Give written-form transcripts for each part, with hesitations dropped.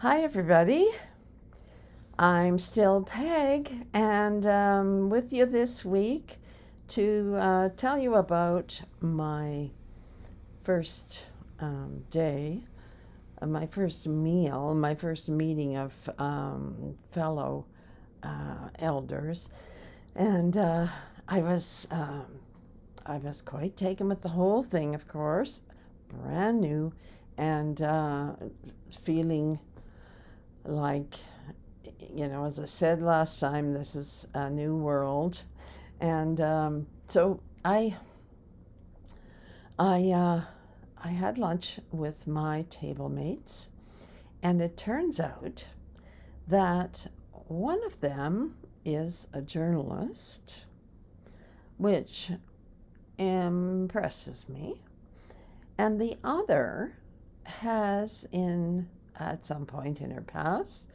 Hi, everybody. I'm still Peg, and with you this week to tell you about my first day, my first meal, my first meeting of fellow elders, and I was um, I was quite taken with the whole thing, of course, brand new, and feeling like, as I said last time, this is a new world, and so I I had lunch with my table mates, and it turns out that one of them is a journalist, which impresses me, and the other has in at some point in her past,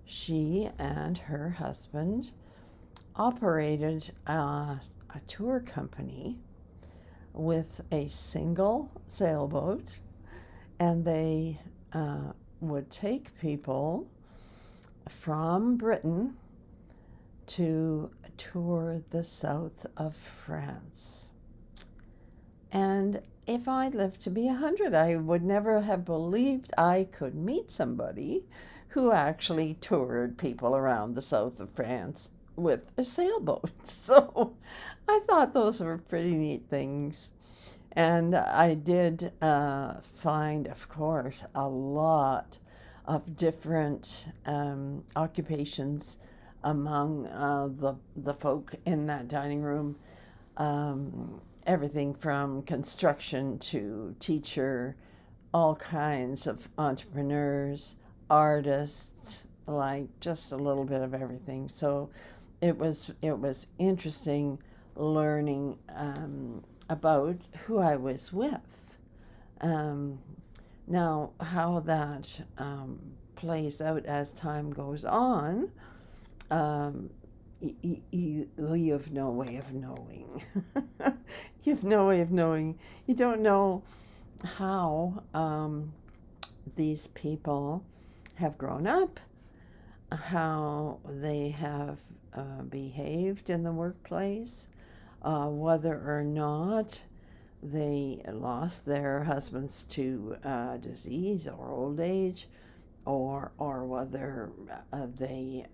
she and her husband operated a tour company with a single sailboat, and they would take people from Britain to tour the south of France. And if I lived to be 100, I would never have believed I could meet somebody who actually toured people around the south of France with a sailboat. So I thought those were pretty neat things. And I did find, of course, a lot of different occupations among the folk in that dining room. Everything from construction to teacher, all kinds of entrepreneurs, artists, like just a little bit of everything. So it was interesting learning about who I was with. Um, Now, how that plays out as time goes on, um, you have no way of knowing. You have no way of knowing. You don't know how these people have grown up, how they have behaved in the workplace, whether or not they lost their husbands to disease or old age, or whether they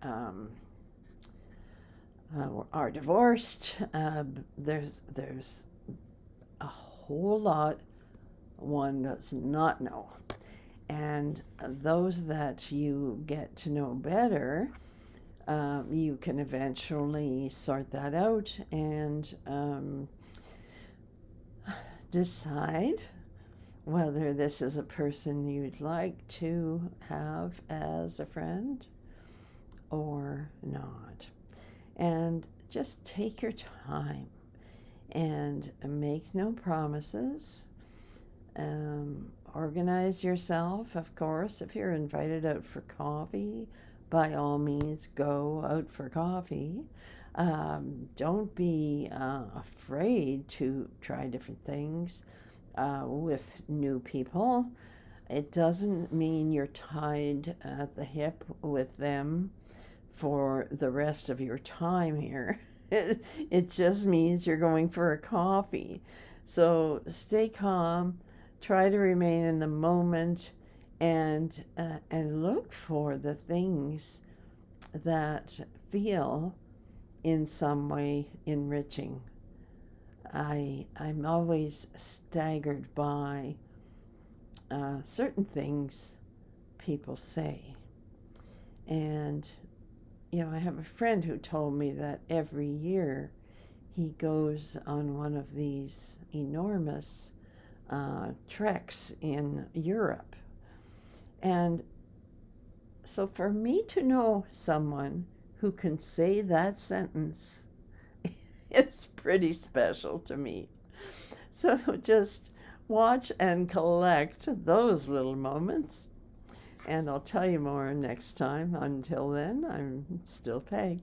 are divorced. There's a whole lot one does not know, and those that you get to know better, you can eventually sort that out and decide whether this is a person you'd like to have as a friend or not. And just take your time and make no promises. Organize yourself, of course. If you're invited out for coffee, by all means, go out for coffee. Don't be afraid to try different things with new people. It doesn't mean you're tied at the hip with them for the rest of your time here. It just means you're going for a coffee. So stay calm, try to remain in the moment, and look for the things that feel in some way enriching. I'm always staggered by certain things people say. And, I have a friend who told me that every year he goes on one of these enormous treks in Europe. And so for me to know someone who can say that sentence, it's pretty special to me. So just watch and collect those little moments. And I'll tell you more next time. Until then, I'm still Peg.